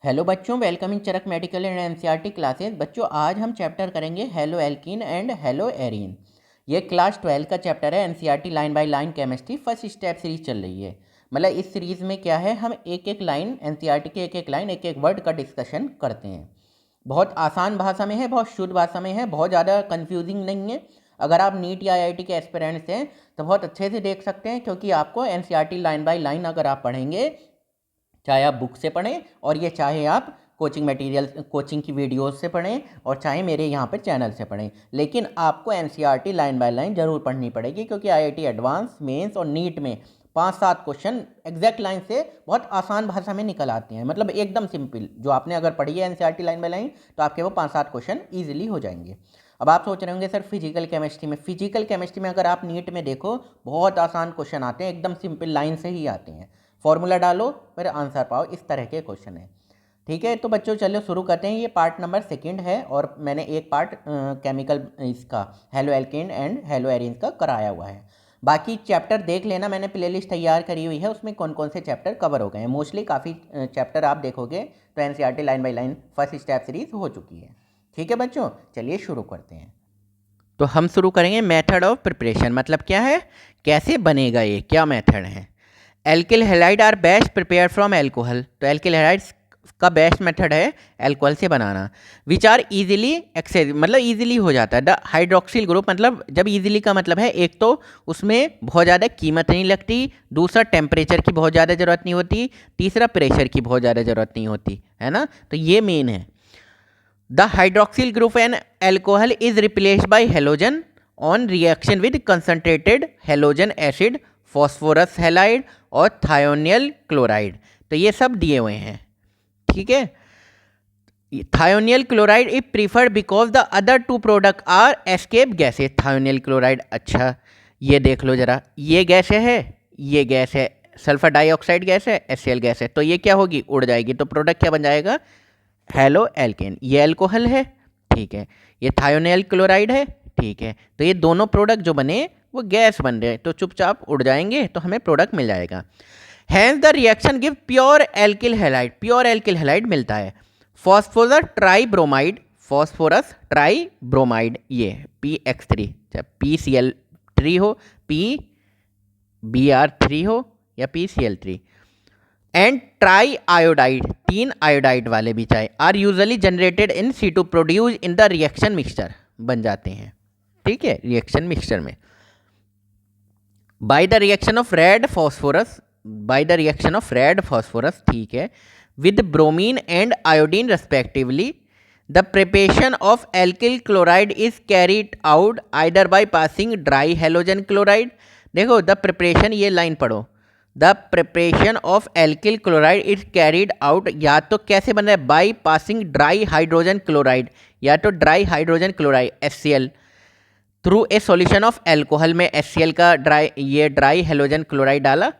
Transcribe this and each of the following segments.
Hello बच्चों, welcome in Charak medical and NCERT classes. बच्चों आज हम चैप्टर करेंगे hello alkene and hello arene. ये क्लास 12 का चैप्टर है। NCERT line by line chemistry first step series चल रही है। मतलब इस सीरीज़ में क्या है, हम एक एक लाइन एनसीईआरटी के एक एक लाइन एक एक वर्ड का डिस्कशन करते हैं। बहुत आसान भाषा में है, बहुत शुद्ध भाषा में है, बहुत ज़्यादा कन्फ्यूजिंग नहीं है। अगर आप नीट या आईआईटी के एस्पिरेंट्स हैं तो बहुत अच्छे से देख सकते हैं, क्योंकि आपको एनसीईआरटी लाइन बाय लाइन अगर आप पढ़ेंगे, चाहे आप बुक से पढ़ें और ये चाहे आप कोचिंग मटेरियल कोचिंग की वीडियोस से पढ़ें और चाहे मेरे यहाँ पे चैनल से पढ़ें, लेकिन आपको एनसीईआरटी लाइन बाय लाइन ज़रूर पढ़नी पड़ेगी, क्योंकि आईआईटी एडवांस, मेंस और नीट में 5-7 क्वेश्चन एग्जैक्ट लाइन से बहुत आसान भाषा में निकल आते हैं। मतलब एकदम सिंपल, जो आपने अगर पढ़ी है एनसीईआरटी लाइन बाय लाइन तो आपके वो 5-7 क्वेश्चन ईजिली हो जाएंगे। अब आप सोच रहे होंगे सर फिजिकल केमिस्ट्री में अगर आप नीट में देखो, बहुत आसान क्वेश्चन आते हैं, एकदम सिंपल लाइन से ही आते हैं। फॉर्मूला डालो फिर आंसर पाओ, इस तरह के क्वेश्चन है। ठीक है, तो बच्चों चलो शुरू करते हैं। ये पार्ट नंबर 2 है और मैंने एक पार्ट केमिकल इसका hello alkane and hello arene का कराया हुआ है। बाकी चैप्टर देख लेना, मैंने प्लेलिस्ट तैयार करी हुई है, उसमें कौन कौन से चैप्टर कवर हो गए हैं। मोस्टली काफ़ी चैप्टर आप देखोगे तो NCERT line by line first step series हो चुकी है। ठीक है बच्चों, चलिए शुरू करते हैं। तो हम शुरू करेंगे मेथड ऑफ प्रिपरेशन। मतलब क्या है, कैसे बनेगा, ये क्या मेथड है। Alkyl halide are best prepare from alcohol. तो एल्किल हैलाइड्स का बेस्ट मेथड है एल्कोहल से बनाना। विच आर इजीली एक्सेस, मतलब इजीली हो जाता है। द हाइड्रोक्सिल ग्रुप, मतलब जब इजीली का मतलब है, एक तो उसमें बहुत ज़्यादा कीमत नहीं लगती, दूसरा टेम्परेचर की बहुत ज़्यादा ज़रूरत नहीं होती, तीसरा प्रेशर की बहुत ज़्यादा ज़रूरत नहीं होती, है ना। तो ये मेन है। The hydroxyl group N alcohol is replaced by halogen on reaction with concentrated halogen acid, phosphorus halide और थायोनियल क्लोराइड। तो ये सब दिए हुए हैं, ठीक है। Thionyl chloride is preferred because the other two product are escape gases. Thionyl chloride, अच्छा ये देख लो जरा, ये गैस है, ये गैस है, सल्फर डाइऑक्साइड गैस है, HCl गैस है, तो ये क्या होगी, उड़ जाएगी। तो प्रोडक्ट क्या बन जाएगा, हेलो एल्केन। ये अल्कोहल है, ठीक है, ये थायोनियल क्लोराइड है, ठीक है। तो ये दोनों प्रोडक्ट जो बने वो गैस बन रहे हैं, तो चुपचाप उड़ जाएंगे, तो हमें प्रोडक्ट मिल जाएगा। Hence the reaction give pure alkyl halide, pure alkyl halide मिलता है। Phosphorus tribromide, phosphorus tribromide, ये PX3, चाहे PCl3 हो, PBr3 हो या PCl3, and try iodide, 3 iodide वाले भी चाहे, are usually generated in C2 produce in the reaction mixture, बन जाते हैं, ठीक है, रिएक्शन मिक्सचर में। By the reaction of red phosphorus, by the reaction of red phosphorus, ठीक है, with bromine and iodine respectively, the preparation of alkyl chloride is carried out either by passing dry halogen chloride. देखो the preparation, ये line पढ़ो, the preparation of alkyl chloride is carried out, या तो कैसे बन रहा है, by passing dry hydrogen chloride, या तो dry hydrogen chloride HCl through a solution of alcohol, में HCl का ड्राई हेलोजन क्लोराइड डाला,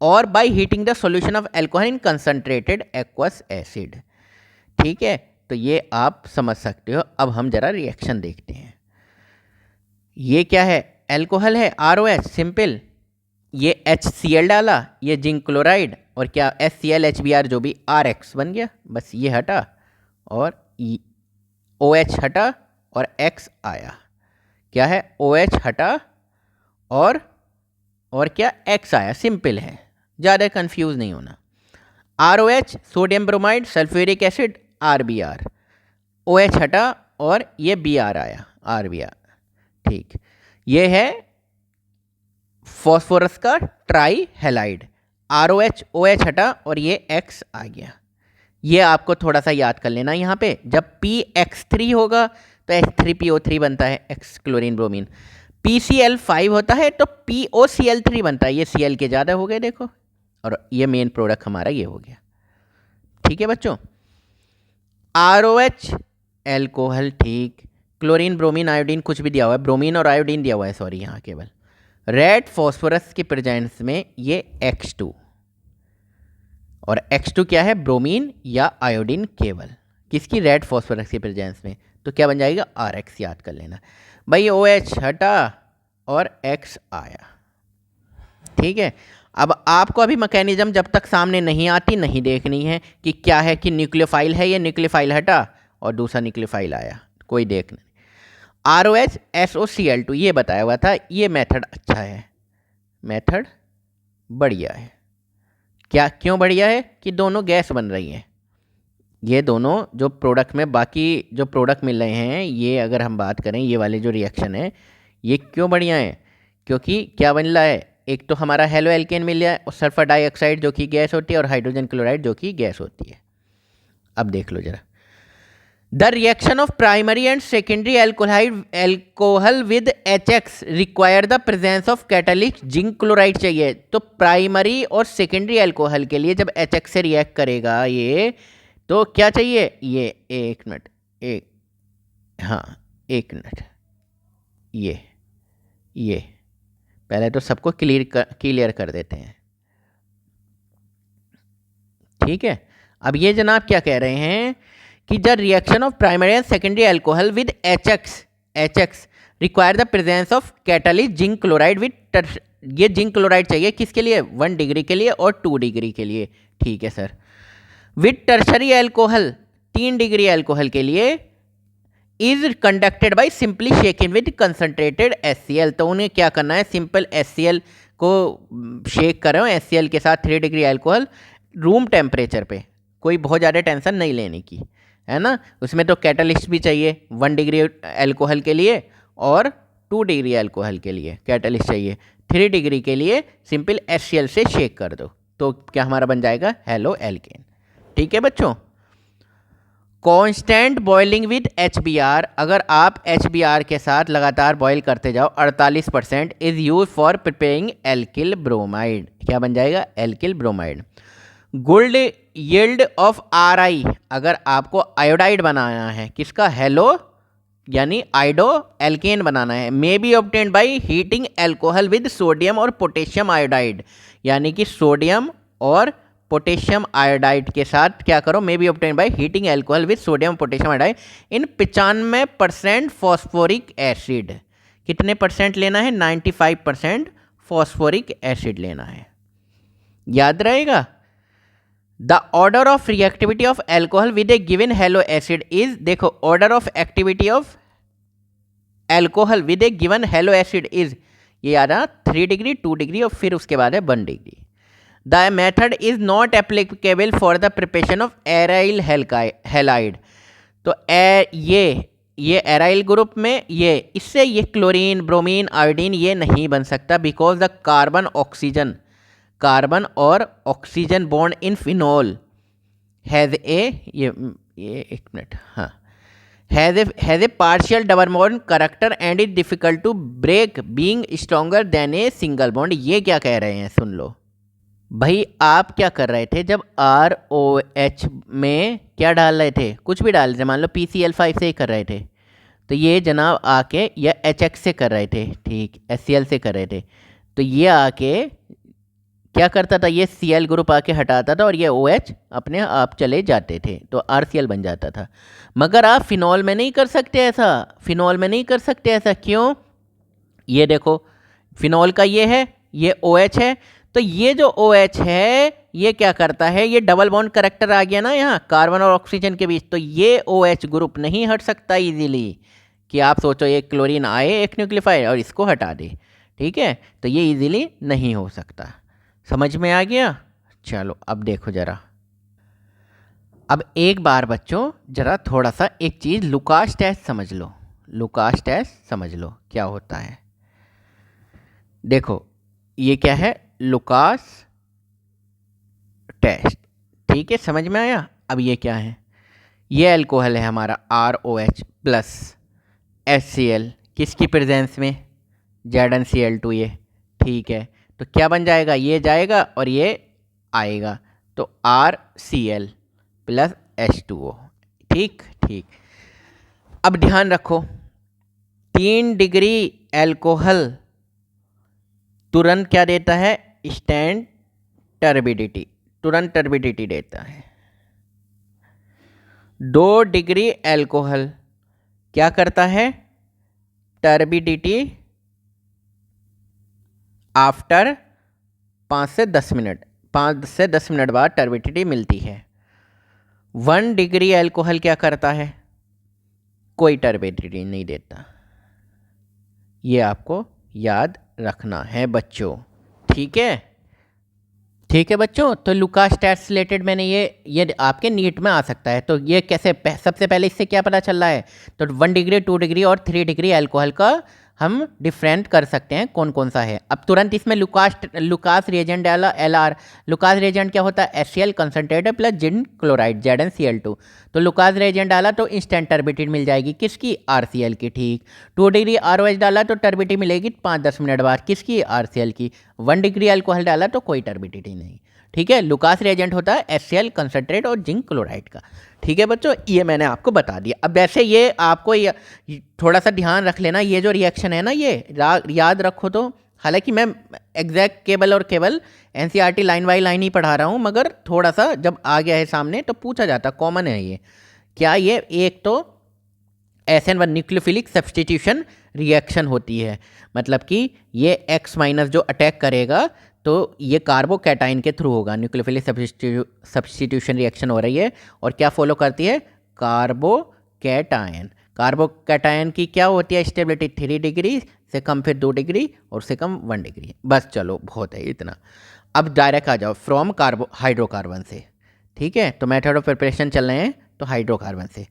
और by heating the solution of alcohol in concentrated aqueous acid, ठीक है। तो ये आप समझ सकते हो। अब हम जरा रिएक्शन देखते हैं। ये क्या है, एल्कोहल है, ROH सिंपल, ये HCl डाला, ये जिंक क्लोराइड, और क्या HCl HBr जो भी RX बन गया, बस ये हटा और OH हटा और X आया, क्या है, OH हटा और क्या, X आया, सिंपल है, ज़्यादा कंफ्यूज नहीं होना। ROH sodium bromide sulphuric acid RBr, OH हटा और ये Br आया, RBr, ठीक। ये है फॉस्फोरस का ट्राई हैलाइड, ROH OH हटा और ये X आ गया। ये आपको थोड़ा सा याद कर लेना, यहाँ पे जब PX3 होगा तो H3PO3 बनता है, X क्लोरीन ब्रोमीन। PCl5 होता है तो POCl3 बनता है, ये Cl के ज़्यादा हो गए देखो, और ये मेन प्रोडक्ट हमारा ये हो गया, ठीक है बच्चों। ROH एल्कोहल, ठीक, क्लोरीन ब्रोमीन आयोडीन कुछ भी दिया हुआ है, ब्रोमीन और आयोडीन दिया हुआ है, सॉरी यहाँ केवल। रेड फॉस्फोरस के प्रेजेंस में ये X2, और X2 क्या है, ब्रोमीन या आयोडीन केवल, किसकी, रेड फॉस्फोरस के प्रेजेंस में, तो क्या बन जाएगा, RX, याद कर लेना भाई। OH हटा और X आया, ठीक है। अब आपको अभी मैकेनिज्म जब तक सामने नहीं आती नहीं देखनी है कि क्या है, कि न्यूक्लियोफाइल है, ये न्यूक्लियोफाइल हटा और दूसरा न्यूक्लियोफाइल आया, कोई देखना नहीं। ROH SOCl2 ये बताया हुआ था, ये मेथड अच्छा है, मेथड बढ़िया है। क्या क्यों बढ़िया है? कि दोनों गैस बन रही हैं, ये दोनों जो प्रोडक्ट में बाकी जो प्रोडक्ट मिल रहे हैं, ये अगर हम बात करें ये वाले जो रिएक्शन है ये क्यों बढ़िया है? क्योंकि क्या बन रहा है, एक तो हमारा हेलो एल्केन मिल रहा है और सल्फर डाइऑक्साइड जो कि गैस होती है और हाइड्रोजन क्लोराइड जो कि गैस होती है। अब देख लो जरा, the reaction of primary and secondary alcohol with HX require the presence of catalyst zinc chloride चाहिए। तो प्राइमरी और सेकेंडरी एल्कोहल के लिए जब HX से रिएक्ट करेगा ये, तो क्या चाहिए? ये एक मिनट, एक मिनट, ये पहले तो सबको क्लियर कर देते हैं, ठीक है। अब ये जनाब क्या कह रहे हैं कि the reaction of primary and secondary alcohol with HX require the presence of catalyst zinc chloride with, ये जिंक क्लोराइड चाहिए किसके लिए? 1 डिग्री के लिए और 2 डिग्री के लिए, ठीक है sir. With tertiary alcohol 3 degree alcohol के लिए is conducted by simply shaking with concentrated HCl। तो उन्हें क्या करना है, सिंपल HCl को शेक कर रहे हो HCl के साथ 3 डिग्री एल्कोहल रूम टेम्परेचर पे, कोई बहुत ज़्यादा टेंशन नहीं लेने की, है ना। उसमें तो कैटलिस्ट भी चाहिए 1 डिग्री एल्कोहल के लिए और 2 डिग्री एल्कोहल के लिए कैटलिस्ट चाहिए, 3 डिग्री के लिए सिंपल HCl से शेक कर दो, तो क्या हमारा बन जाएगा हेलो एल्केन, ठीक है बच्चों। कांस्टेंट बॉइलिंग विद HBr, अगर आप HBr के साथ लगातार बॉईल करते जाओ 48% is use for preparing alkyl bromide, क्या बन जाएगा? Alkyl bromide. Good yield of Ri, अगर आपको आयोडाइड बनाना है, किसका? हेलो यानी आइडो एल्केन बनाना है, may be obtained by heating alcohol with sodium और पोटेशियम आयोडाइड, यानी कि सोडियम और पोटेशियम आयोडाइड के साथ क्या करो, may be obtain by heating alcohol with sodium potassium iodide in 95% phosphoric acid. कितने परसेंट लेना है? 95% फॉस्फोरिक एसिड लेना है, याद रहेगा। The order of reactivity of alcohol with a given halo acid is, देखो order of activity of alcohol with a given halo acid is, ये याद है 3 डिग्री 2 डिग्री और फिर उसके बाद है 1 degree. The method is not applicable for the preparation of aryl halide। तो ये एराइल ग्रुप में ये इससे ये क्लोरीन ब्रोमीन आयोडीन ये नहीं बन सकता, बिकॉज द कार्बन और oxygen bond in phenol has a ये एक minute has a partial double bond character and is difficult to break being stronger than a single bond. ये क्या कह रहे हैं सुन लो भाई, आप क्या कर रहे थे जब ROH में क्या डाल रहे थे? कुछ भी डाल रहे थे, मान लो PCl5 से ही कर रहे थे, तो ये जनाब आके या HX से कर रहे थे, ठीक, HCl से कर रहे थे, तो ये आके क्या करता था, ये Cl ग्रुप आके हटाता था और ये OH अपने आप चले जाते थे, तो RCl बन जाता था। मगर आप फिनॉल में नहीं कर सकते ऐसा, फिनॉल में नहीं कर सकते ऐसा, क्यों? ये देखो फिनॉल का ये है, ये OH है, तो ये जो OH है ये क्या करता है, ये डबल बॉन्ड करेक्टर आ गया ना यहाँ कार्बन और ऑक्सीजन के बीच, तो ये OH ग्रुप नहीं हट सकता इजीली, कि आप सोचो ये क्लोरीन आए एक न्यूक्लियोफाइल और इसको हटा दे, ठीक है, तो ये इजीली नहीं हो सकता। समझ में आ गया? चलो अब देखो जरा, अब एक बार बच्चों जरा थोड़ा सा एक चीज़ लुकास टेस्ट समझ लो, लुकास टेस्ट समझ लो क्या होता है। देखो ये क्या है, लुकास टेस्ट, ठीक है, समझ में आया। अब ये क्या है, ये एल्कोहल है हमारा ROH प्लस HCl, किसकी प्रेजेंस में? ZnCl2, ये ठीक है, तो क्या बन जाएगा, ये जाएगा और ये आएगा, तो RCl प्लस H2O, ठीक ठीक। अब ध्यान रखो 3 डिग्री एल्कोहल तुरंत क्या देता है? इंस्टेंट टर्बिडिटी, तुरंत टर्बिडिटी देता है। 2 डिग्री एल्कोहल क्या करता है? टर्बिडिटी आफ्टर 5 से 10 मिनट बाद टर्बिडिटी मिलती है। 1 डिग्री अल्कोहल क्या करता है? कोई टर्बिडिटी नहीं देता। ये आपको याद रखना है बच्चों, ठीक है? ठीक है बच्चों, तो लुकास टेस्ट रिलेटेड मैंने ये आपके नीट में आ सकता है। तो ये कैसे सबसे पहले इससे क्या पता चल रहा है? तो 1 डिग्री, 2 डिग्री और 3 डिग्री अल्कोहल का हम डिफरेंट कर सकते हैं कौन कौन सा है। अब तुरंत इसमें लुकास रिएजेंट डाला Lr। लुकास रिएजेंट क्या होता है? HCl concentrated plus zinc chloride ZnCl2। तो लुकास रिएजेंट डाला तो इंस्टेंट टर्बिडिटी मिल जाएगी किसकी? RCl की, ठीक। 2 डिग्री ROH डाला तो टर्बिडिटी मिलेगी 5-10 मिनट बाद किसकी? RCl की। 1 डिग्री अल्कोहल डाला तो कोई टर्बिडिटी नहीं, ठीक है? लुकास रिएजेंट होता है HCl कंसनट्रेट और जिंक क्लोराइड का, ठीक है बच्चों? ये मैंने आपको बता दिया। अब वैसे ये आपको थोड़ा सा ध्यान रख लेना, ये जो रिएक्शन है ना, ये याद रखो। तो हालांकि मैं एग्जैक्ट केवल और केवल NCERT लाइन बाई लाइन ही पढ़ा रहा हूँ, मगर थोड़ा सा जब आ गया है सामने तो पूछा जाता, कॉमन है ये। क्या ये? एक तो SN1 न्यूक्लियोफिलिक सब्सटीट्यूशन रिएक्शन होती है, मतलब कि ये X- जो अटैक करेगा तो ये कार्बोकैटाइन के थ्रू होगा। न्यूक्लियोफिलिक सब्सटीट्यूशन रिएक्शन हो रही है और क्या फॉलो करती है? कार्बोकैटाइन। कार्बोकैटाइन की क्या होती है स्टेबिलिटी? 3 डिग्री से कम, फिर 2 डिग्री और से कम 1 डिग्री। बस चलो, बहुत है इतना। अब डायरेक्ट आ जाओ फ्रॉम हाइड्रोकार्बन से, ठीक है? तो मेथड ऑफ प्रिपरेशन चल रहे हैं तो हाइड्रोकार्बन से।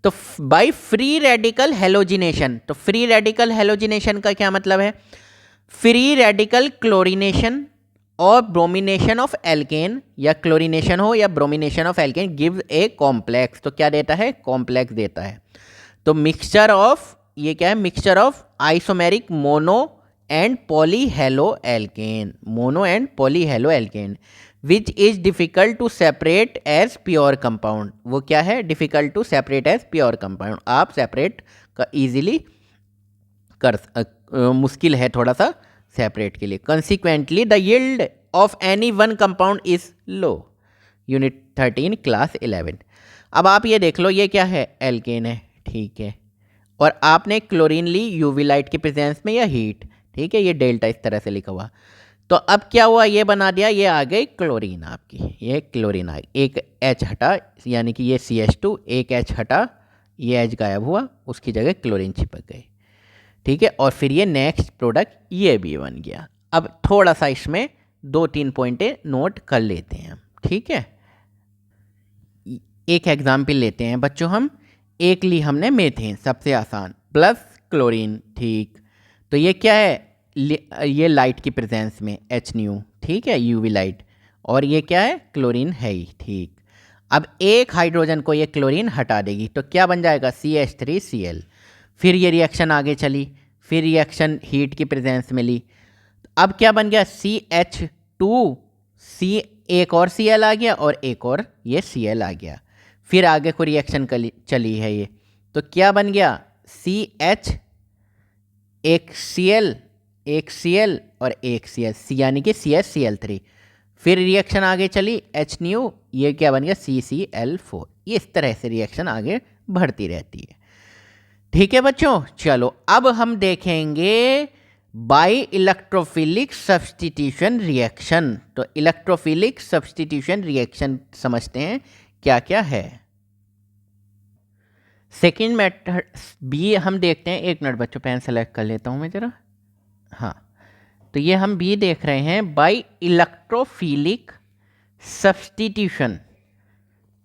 तो बाय फ्री रेडिकल हेलोजिनेशन। तो फ्री रेडिकल हेलोजिनेशन का क्या मतलब है? फ्री रेडिकल क्लोरीनेशन और ब्रोमिनेशन ऑफ एल्केन, या क्लोरीनेशन हो या bromination of alkene gives a complex. तो क्या देता है? कॉम्प्लेक्स देता है। तो मिक्सचर ऑफ, ये क्या है? Mixture of isomeric mono and polyhalo alkane, mono and polyhalo alkane which is difficult to separate as pure compound. वो क्या है? Difficult to separate as pure compound. आप सेपरेट का ईजिली कर मुश्किल है थोड़ा सा सेपरेट के लिए। Consequently the yield of any one compound is low. Unit 13 class 11। अब आप ये देख लो, ये क्या है? एल्केन है, ठीक है? और आपने क्लोरीन ली यूवी लाइट की प्रेजेंस में या हीट, ठीक है? ये डेल्टा इस तरह से लिखा हुआ। तो अब क्या हुआ? ये बना दिया, ये आ गई क्लोरीन आपकी, ये क्लोरीन आ गई। एक H हटा, यानी कि ये CH2, एक H हटा, ये H गायब हुआ, उसकी जगह क्लोरीन चिपक गई, ठीक है? और फिर ये नेक्स्ट प्रोडक्ट ये भी बन गया। अब थोड़ा सा इसमें 2-3 पॉइंटें नोट कर लेते हैं, ठीक है? एक एग्जाम्पल लेते हैं बच्चों हम। एक ली हमने मेथेन, सबसे आसान, प्लस क्लोरीन, ठीक? तो ये क्या है? ये लाइट की प्रेजेंस में HNu, ठीक है? UV light. और ये क्या है? क्लोरीन है ही, ठीक? अब एक हाइड्रोजन को ये क्लोरीन हटा देगी तो क्या बन जाएगा? CH3Cl। फिर ये रिएक्शन आगे चली, फिर रिएक्शन हीट की प्रेजेंस में ली। अब क्या बन गया? CH2C, एक और Cl आ गया और एक और ये Cl आ गया। फिर आगे को रिएक्शन चली है ये, तो क्या बन गया? CH, एक Cl, एक Cl और एक Cl, यानी कि CHCl3। फिर रिएक्शन आगे चली HNu, ये क्या बन गया? CCl4। इस तरह से रिएक्शन आगे बढ़ती रहती है, ठीक है बच्चों? चलो अब हम देखेंगे बाय इलेक्ट्रोफिलिक सब्स्टिट्यूशन रिएक्शन। तो इलेक्ट्रोफिलिक सब्स्टिट्यूशन रिएक्शन समझते हैं क्या क्या है। सेकेंड मेथड बी हम देखते हैं। एक मिनट बच्चों, पेन सेलेक्ट कर लेता हूं मैं जरा। हाँ, तो ये हम बी देख रहे हैं, बाय इलेक्ट्रोफिलिक सब्स्टिट्यूशन।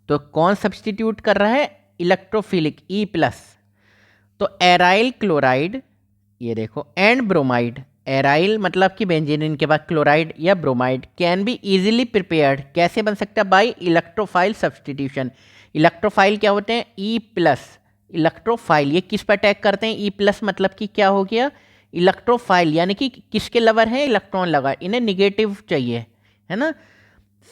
तो कौन सब्स्टिट्यूट कर रहा है? Electrophilic, E+। तो एराइल क्लोराइड, ये देखो, एंड ब्रोमाइड। एराइल मतलब कि बेंजीन के बाद क्लोराइड या bromide can be easily prepared. कैसे बन सकता है? Bye electrophile substitution. इलेक्ट्रोफाइल क्या होते हैं? E+। इलेक्ट्रोफाइल ये किस पर अटैक करते हैं? E+ मतलब कि क्या हो गया? इलेक्ट्रोफाइल, यानी कि किसके लवर हैं? इलेक्ट्रॉन लवर, इन्हें निगेटिव चाहिए, है ना?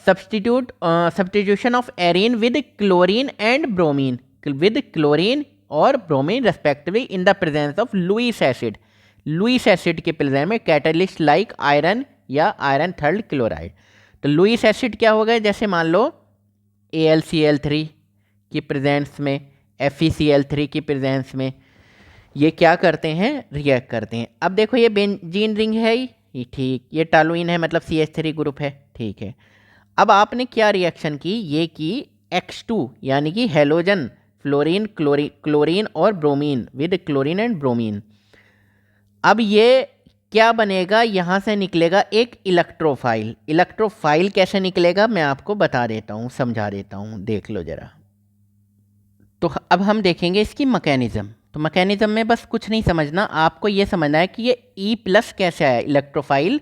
Substitution of arene with chlorine and bromine, with chlorine और bromine respectively in the presence of Lewis acid. Lewis acid के प्रेजेंस में कैटलिस्ट लाइक आयरन या आयरन थर्ड क्लोराइड। तो लुईस एसिड क्या हो गए? जैसे मान लो AlCl3 की प्रेजेंस में, FeCl3 की प्रेजेंस में ये क्या करते हैं? रिएक्ट करते हैं। अब देखो ये बेंजीन रिंग है, ठीक, ये टॉलुइन है मतलब CH3 ग्रुप है, ठीक है। अब आपने क्या रिएक्शन की, ये की X2 यानी कि हेलोजन फ्लोरीन क्लोरीन और bromine with chlorine and bromine. अब ये क्या बनेगा, यहाँ से निकलेगा एक इलेक्ट्रोफाइल। इलेक्ट्रोफाइल कैसे निकलेगा मैं आपको बता देता हूँ, समझा देता हूँ, देख लो ज़रा। तो अब हम देखेंगे इसकी मैकेनिज़्म। तो मैकेनिज़्म में बस कुछ नहीं समझना, आपको ये समझना है कि ये E+ कैसे आया, इलेक्ट्रोफाइल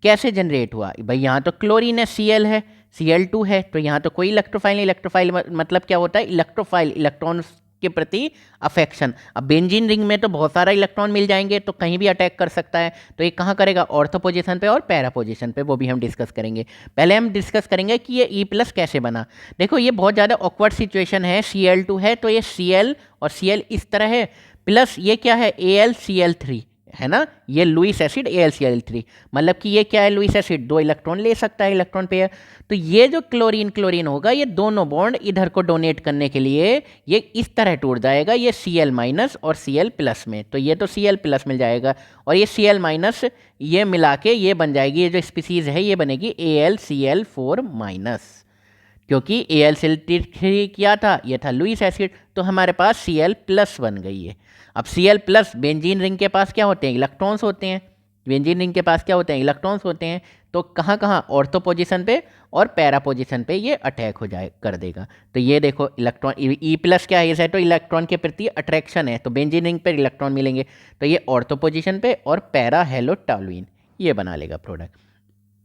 कैसे जनरेट हुआ। भाई यहाँ तो क्लोरीन है, Cl है, Cl2 है, तो यहाँ तो कोई इलेक्ट्रोफाइल नहीं। इलेक्ट्रोफाइल मतलब क्या होता है, इलेक्ट्रोफाइल, इलेक्ट्रॉन के प्रति अफेक्शन। अब बेंजीन रिंग में तो बहुत सारा इलेक्ट्रॉन मिल जाएंगे, तो कहीं भी अटैक कर सकता है। तो ये कहाँ करेगा, ऑर्थो पोजीशन पे और पैरा पोजीशन पे, वो भी हम डिस्कस करेंगे। पहले हम डिस्कस करेंगे कि ये E+ कैसे बना। देखो ये बहुत ज़्यादा ऑकवर्ड सिचुएशन है, Cl2 है तो ये Cl और Cl इस तरह है, प्लस ये क्या है AlCl3 है ना, ये लुईस एसिड AlCl3, मतलब कि ये क्या है, लुईस एसिड, 2 इलेक्ट्रॉन ले सकता है, इलेक्ट्रॉन पेयर। तो ये जो क्लोरीन क्लोरीन होगा, ये दोनों बॉन्ड इधर को डोनेट करने के लिए ये इस तरह टूट जाएगा, ये Cl- और Cl+ में। तो ये तो Cl+ मिल जाएगा, और ये Cl- ये मिला के ये बन जाएगी, ये जो स्पीसीज है ये बनेगी AlCl4-, क्योंकि AlCl3 क्या था, ये था लुईस एसिड, तो हमारे पास Cl+ बन गई है। अब Cl+ बेंजीन रिंग के पास क्या होते हैं, इलेक्ट्रॉन्स होते हैं। बेंजीन रिंग के पास क्या होते हैं, इलेक्ट्रॉन्स होते हैं। तो कहाँ कहाँ, ऑर्थो पोजीशन पे और पैरा पोजीशन पे ये अटैक हो जाए कर देगा। तो ये देखो इलेक्ट्रॉन E+ क्या है, ये तो इलेक्ट्रॉन के प्रति अट्रैक्शन है, तो बेंजीन रिंग पर इलेक्ट्रॉन मिलेंगे, तो ये ऑर्थो पोजीशन पे और पैरा हेलो टॉलुइन ये बना लेगा प्रोडक्ट।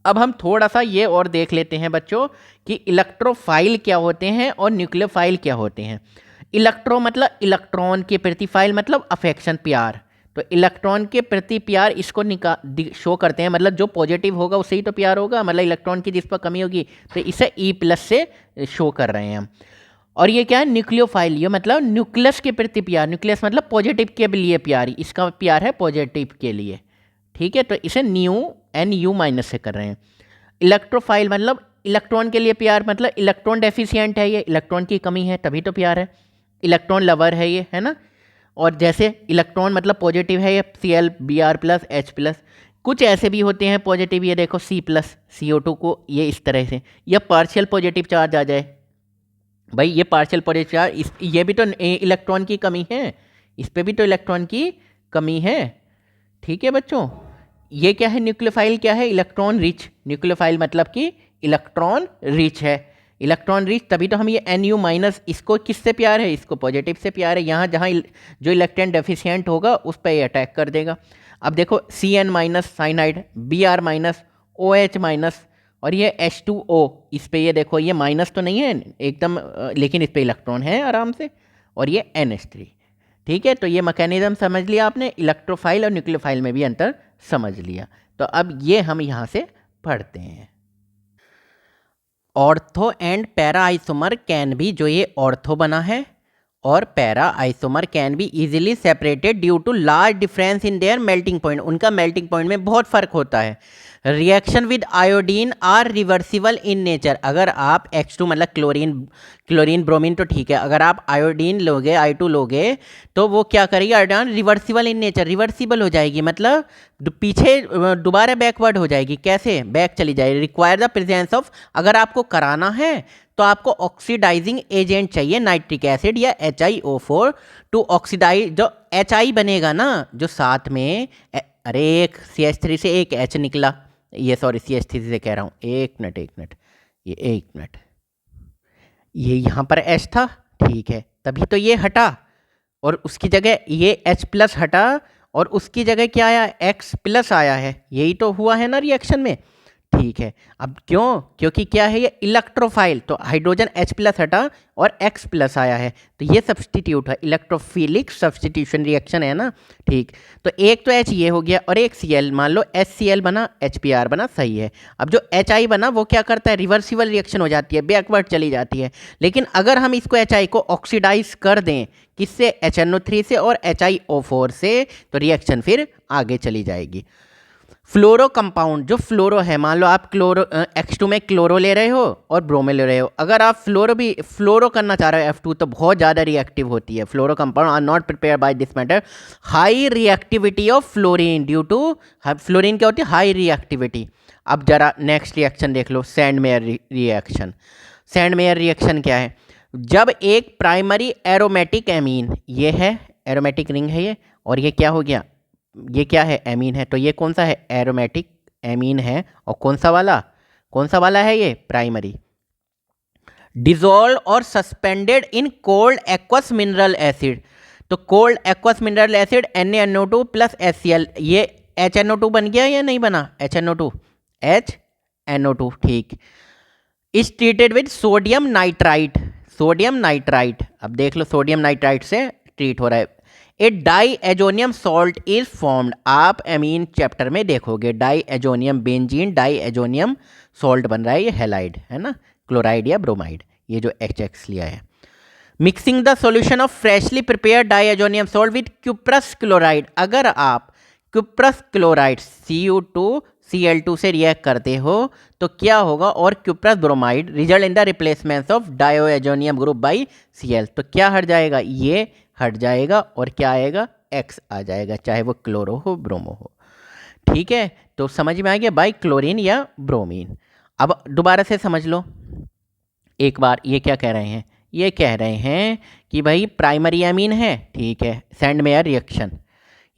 अब हम थोड़ा सा ये और देख लेते हैं बच्चों कि इलेक्ट्रोफाइल क्या होते हैं और न्यूक्लियोफाइल क्या होते हैं। इलेक्ट्रो मतलब इलेक्ट्रॉन के प्रति, फाइल मतलब अफेक्शन, प्यार। तो इलेक्ट्रॉन के प्रति प्यार इसको शो करते हैं, मतलब जो पॉजिटिव होगा उससे ही तो प्यार होगा, मतलब इलेक्ट्रॉन की जिस पर कमी होगी तो इसे E+ से शो कर रहे हैं हम। और ये क्या है, न्यूक्लियोफाइल, ये मतलब न्यूक्लियस के प्रति प्यार, न्यूक्लियस मतलब पॉजिटिव के लिए प्यार, इसका प्यार है पॉजिटिव के लिए, ठीक है। तो इसे Nu से कर रहे हैं। इलेक्ट्रोफाइल मतलब इलेक्ट्रॉन के लिए प्यार, मतलब इलेक्ट्रॉन डेफिशिएंट है, ये इलेक्ट्रॉन की कमी है तभी तो प्यार है। इलेक्ट्रॉन लवर है ये, है ना। और जैसे इलेक्ट्रॉन मतलब पॉजिटिव है, ये Cl Br+ H+। कुछ ऐसे भी होते हैं पॉजिटिव, ये देखो C+, CO2 को ये इस तरह से, या पार्शियल पॉजिटिव चार्ज आ जाए। भाई ये पार्शियल पॉजिटिव चार्ज, ये भी तो इलेक्ट्रॉन की कमी है, इस पर भी तो इलेक्ट्रॉन की कमी है, ठीक है बच्चों। ये क्या है, न्यूक्लियोफाइल क्या है, इलेक्ट्रॉन रिच। न्यूक्लियोफाइल मतलब कि इलेक्ट्रॉन रिच है, इलेक्ट्रॉन रिच, तभी तो हम ये Nu-, इसको किससे प्यार है, इसको पॉजिटिव से प्यार है। यहाँ जहाँ जो इलेक्ट्रॉन डेफिशिएंट होगा उस पर ये अटैक कर देगा। अब देखो Cn- साइनाइड, Br-, OH-, और ये H2O, इस पे ये देखो ये माइनस तो नहीं है एकदम, लेकिन इस पे इलेक्ट्रॉन है आराम से, और ये NH3, ठीक है। तो ये मैकेनिज्म समझ लिया आपने, इलेक्ट्रोफाइल और न्यूक्लियोफाइल में भी अंतर समझ लिया। तो अब ये हम यहाँ से पढ़ते हैं, ortho and para isomer can be, जो ये ऑर्थो बना है और para isomer can be easily separated due to large difference in their melting point, उनका मेल्टिंग पॉइंट में बहुत फर्क होता है। Reaction with iodine are reversible in nature, अगर आप H2 मतलब क्लोरीन ब्रोमीन तो ठीक है, अगर आप आयोडीन लोगे I2 लोगे तो वो क्या करेगी, iodine reversible in nature, reversible हो जाएगी, मतलब पीछे दोबारा बैकवर्ड हो जाएगी, कैसे बैक चली जाएगी। रिक्वायर द प्रेजेंस ऑफ, अगर आपको कराना है तो आपको ऑक्सीडाइजिंग एजेंट चाहिए, नाइट्रिक एसिड या HiO4 टू ऑक्सीडाइज, जो Hi बनेगा ना, जो साथ में अरे एक CH3 से एक H निकला, ये सॉरी CH3 से कह रहा हूँ, एक मिनट, ये एक मिनट, ये यहाँ पर H था, ठीक है, तभी तो ये हटा और उसकी जगह ये H+ हटा और उसकी जगह क्या आया, X+ आया है, यही तो हुआ है ना रिएक्शन में, ठीक है। अब क्यों, क्योंकि क्या है ये इलेक्ट्रोफाइल, तो हाइड्रोजन H+ हटा और X+ आया है, तो ये सब्सटीट्यूट है, इलेक्ट्रोफिलिक सब्सटीट्यूशन रिएक्शन है ना, ठीक। तो एक तो H ये हो गया और एक Cl, मान लो HCl बना, HPr बना, सही है। अब जो Hi बना वो क्या करता है, रिवर्सिबल रिएक्शन हो जाती है, बैकवर्ड चली जाती है। लेकिन अगर हम इसको Hi को ऑक्सीडाइज कर दें, किससे, HNO3 से और HiO4 से, तो रिएक्शन फिर आगे चली जाएगी। फ्लोरो कंपाउंड जो फ्लोरो है, मान लो आप क्लोरो X2 में क्लोरो ले रहे हो और ब्रोमो ले रहे हो, अगर आप फ्लोरो करना चाह रहे हो F2 तो बहुत ज़्यादा रिएक्टिव होती है। Fluoro compound are not prepare by this matter, high reactivity of fluorine due to, fluorine क्या होती है, हाई रिएक्टिविटी। अब जरा नेक्स्ट रिएक्शन देख लो, सैंडमेयर रिएक्शन। सैंडमेयर रिएक्शन क्या है, जब एक प्राइमरी एरोमेटिक एमीन, ये है एरोमेटिक रिंग है ये, और ये क्या हो गया, ये क्या है, एमीन है, तो ये कौन सा है, एरोमेटिक एमीन है, और कौन सा वाला है ये, प्राइमरी। डिजोल्व और suspended in cold aqueous mineral acid, तो cold aqueous mineral acid NaNO2 plus HCl, ये HNO2 बन गया या नहीं बना, HNO2, ठीक। Is treated with sodium nitrite, अब देख लो सोडियम नाइट्राइट से ट्रीट हो रहा है। A diazonium salt is formed, आप एमीन चैप्टर में देखोगे diazonium, benzene diazonium salt बन रहा है, ये हेलाइड है ना, क्लोराइड या ब्रोमाइड, ये जो HX लिया है। Mixing the solution of freshly prepare diazonium salt with cuprous chloride, अगर आप क्यूप्रस क्लोराइड CU2Cl2 से रिएक्ट करते हो तो क्या होगा, और cuprous bromide result in the replacement of diazonium group by Cl, तो क्या हट जाएगा, ये हट जाएगा और क्या आएगा, X आ जाएगा, चाहे वो क्लोरो हो ब्रोमो हो। ठीक है, तो समझ में आ गया बाई क्लोरीन या ब्रोमीन। अब दोबारा से समझ लो एक बार, ये क्या कह रहे हैं, ये कह रहे हैं कि भाई प्राइमरी एमीन है, ठीक है, सैंडमेयर रिएक्शन,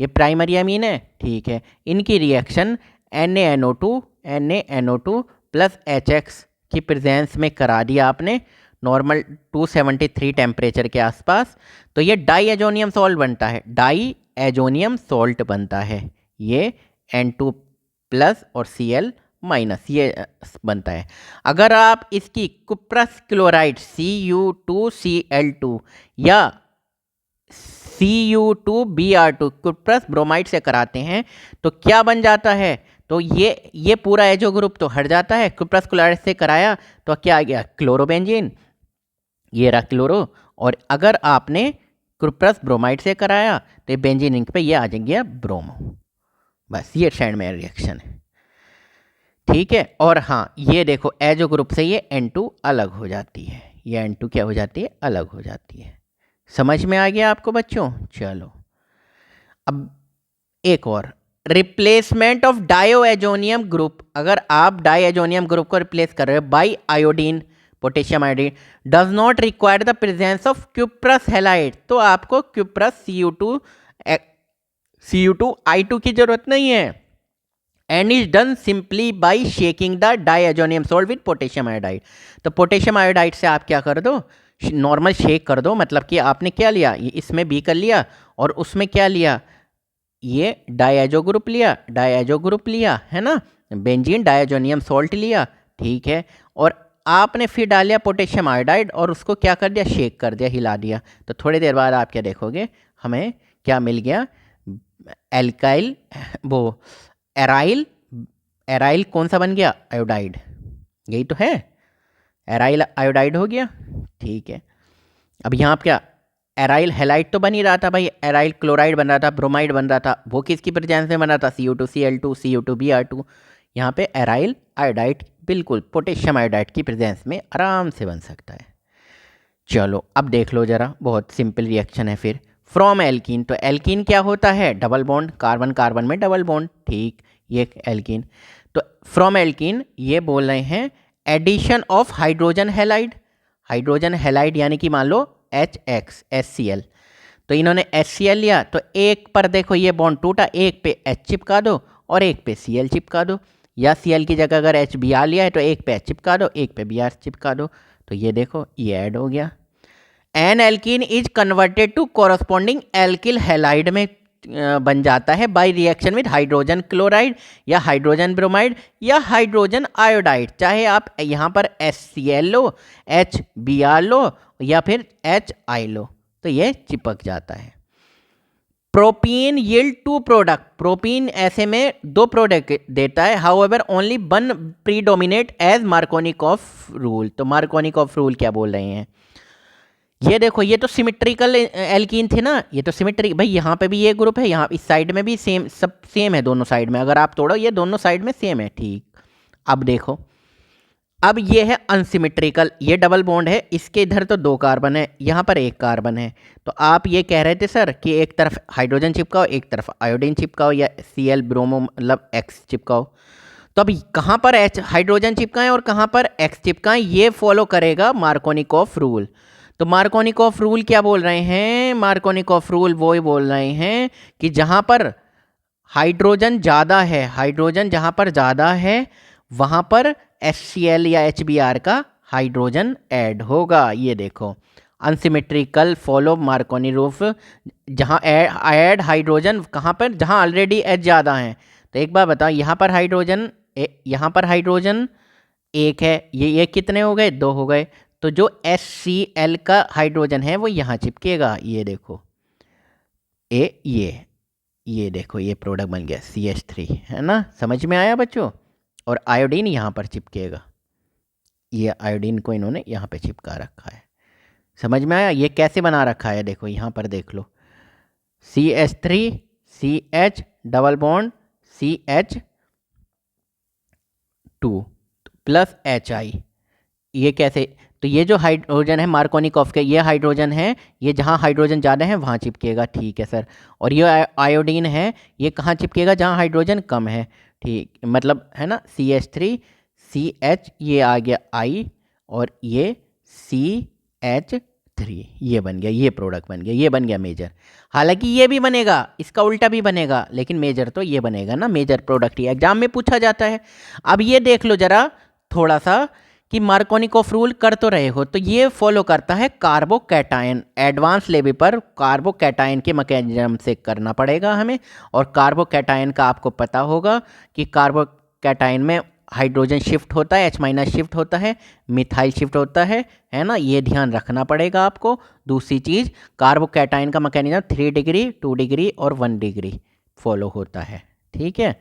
ये प्राइमरी एमीन है, ठीक है, इनकी रिएक्शन NaNO2 प्लस HX की प्रेजेंस में करा दिया आपने, नॉर्मल 273 टेम्परेचर के आसपास, तो ये डाई एजोनियम सॉल्ट बनता है, ये N2 प्लस और Cl माइनस ये बनता है। अगर आप इसकी कुप्रस क्लोराइड Cu2Cl2 या Cu2Br2 कुप्रस ब्रोमाइड से कराते हैं तो क्या बन जाता है, तो ये पूरा एजो ग्रुप तो हट जाता है, कुप्रस क्लोराइड से कराया तो क्या आ गया, क्लोरोबेंजीन, ये रहा क्लोरो, और अगर आपने कुप्रस ब्रोमाइड से कराया तो ये बेंजीन रिंग पे ये आ जाएंगे ब्रोमो, बस ये सैंडमेयर रिएक्शन है। ठीक है, और हाँ ये देखो एजो ग्रुप से ये N2 अलग हो जाती है, ये N2 क्या हो जाती है, अलग हो जाती है। समझ में आ गया आपको बच्चों, चलो अब एक और, रिप्लेसमेंट ऑफ डायोएजोनियम ग्रुप, अगर आप डायोएजोनियम ग्रुप को रिप्लेस कर रहे हो by iodine, potassium iodine, does not require the presence of cuprous halide, तो आपको क्यूप्रस Cu2I2 की जरूरत नहीं है, and is done simply by shaking the diazonium salt with potassium iodide, तो पोटेशियम आयोडाइड से आप क्या कर दो, नॉर्मल शेक कर दो, मतलब कि आपने क्या लिया, ये इसमें बी कर लिया और उसमें क्या लिया, ये डाइएजो ग्रुप लिया है ना, बेंजीन डाइएजोनियम सॉल्ट लिया, ठीक है, और आपने फिर डाल दिया पोटेशियम आयोडाइड और उसको क्या कर दिया, शेक कर दिया, हिला दिया, तो थोड़ी देर बाद आप क्या देखोगे, हमें क्या मिल गया, एल्काइल, वो एराइल कौन सा बन गया, आयोडाइड, यही तो है, एराइल आयोडाइड हो गया। ठीक है, अब यहाँ पर क्या, एराइल हैलाइड तो बन ही रहा था भाई, एराइल क्लोराइड बन रहा था, ब्रोमाइड बन रहा था, वो किसकी प्रेजेंस में बना था, Cu2Cl2 Cu2Br2, यहाँ पे एराइल आयोडाइड बिल्कुल पोटेशियम आयोडाइड की प्रेजेंस में आराम से बन सकता है। चलो अब देख लो जरा, बहुत सिंपल रिएक्शन है फिर, फ्रॉम एल्कीन, तो एल्कीन क्या होता है, डबल बॉन्ड, कार्बन कार्बन में डबल बॉन्ड, ठीक, ये एल्कीन, तो फ्रॉम एल्कीन ये बोल रहे हैं एडिशन ऑफ हाइड्रोजन हैलाइड यानी कि मान लो HX HCl, तो इन्होंने HCl लिया, तो एक पर देखो ये बॉन्ड टूटा, एक पे H चिपका दो और एक पे Cl चिपका दो, या Cl की जगह अगर HBr लिया है तो एक पे H चिपका दो, एक पे Br चिपका दो, तो ये देखो ये ऐड हो गया। An alkene is converted to corresponding alkyl halide में बन जाता है by reaction with hydrogen chloride या हाइड्रोजन ब्रोमाइड या हाइड्रोजन आयोडाइड, चाहे आप यहाँ पर HCl लो, HBr लो या फिर HI लो, तो ये चिपक जाता है। प्रोपीन यील्ड 2 प्रोडक्ट, प्रोपीन ऐसे में 2 प्रोडक्ट देता है, however only one predominate as Markovnikov rule, तो मार्कोनिकॉफ रूल क्या बोल रहे हैं ये देखो, ये तो सिमेट्रिकल एल्कीन थे ना, ये तो सिमेट्रिक, भाई यहाँ पे भी ये ग्रुप है, यहाँ इस साइड में भी सेम, सब सेम है दोनों साइड में, अगर आप तोड़ो ये दोनों साइड में सेम है, ठीक। अब देखो, अब ये है अनसिमेट्रिकल, ये डबल बॉन्ड है, इसके इधर तो 2 कार्बन है, यहाँ पर 1 कार्बन है। तो आप ये कह रहे थे सर कि एक तरफ हाइड्रोजन चिपकाओ, एक तरफ आयोडीन चिपकाओ, या Cl ब्रोमो मतलब X चिपकाओ। तो अब कहाँ पर H हाइड्रोजन चिपकाएं और कहाँ पर X चिपकाएं, ये फॉलो करेगा मार्कोनिकॉफ रूल। तो मार्कोनिकॉफ रूल क्या बोल रहे हैं, मार्कोनिकॉफ रूल वो ही बोल रहे हैं कि जहाँ पर हाइड्रोजन ज़्यादा है, हाइड्रोजन जहाँ पर ज़्यादा है वहाँ पर HCl या HBr का हाइड्रोजन ऐड होगा। ये देखो, अनसिमेट्रिकल फॉलो मार्कोनी रूफ, जहाँ ऐड हाइड्रोजन कहाँ पर, जहाँ ऑलरेडी H ज़्यादा है। तो एक बार बताओ, यहाँ पर हाइड्रोजन यहाँ पर हाइड्रोजन 1 है, ये कितने हो गए, 2 हो गए। तो जो HCl का हाइड्रोजन है वो यहाँ चिपकेगा, ये देखो ये देखो, ये प्रोडक्ट बन गया CH3, है ना, समझ में आया बच्चों। और आयोडीन यहाँ पर चिपकेगा, ये आयोडीन को इन्होंने यहाँ पे चिपका रखा है, समझ में आया। ये कैसे बना रखा है, देखो यहाँ पर देख लो, CH3 CH double bond CH2 plus HI, ये कैसे, तो ये जो हाइड्रोजन है मार्कोनिकॉफ के, ये हाइड्रोजन है, ये जहाँ हाइड्रोजन ज़्यादा है वहाँ चिपकेगा, ठीक है सर। और ये आयोडीन है, ये कहाँ चिपकेगा, जहाँ हाइड्रोजन कम है, ठीक, मतलब है ना, CH3 CH, ये आ गया I, और ये CH3, ये बन गया, ये प्रोडक्ट बन गया, ये बन गया मेजर। हालांकि ये भी बनेगा, इसका उल्टा भी बनेगा, लेकिन मेजर तो ये बनेगा ना, मेजर प्रोडक्ट ही एग्जाम में पूछा जाता है। अब ये देख लो जरा थोड़ा सा कि मार्कोनिकॉफ रूल कर तो रहे हो, तो ये फॉलो करता है कार्बोकैटायन, एडवांस लेवल पर कार्बोकैटायन के मैकेनिज्म से करना पड़ेगा हमें। और कार्बोकैटायन का आपको पता होगा कि कार्बोकैटायन में हाइड्रोजन शिफ्ट होता है, H- शिफ्ट होता है, मिथाइल शिफ्ट होता है ना, ये ध्यान रखना पड़ेगा आपको। दूसरी चीज़, कार्बोकैटायन का मैकेनिज्म 3 डिग्री 2 डिग्री और 1 डिग्री फॉलो होता है, ठीक है,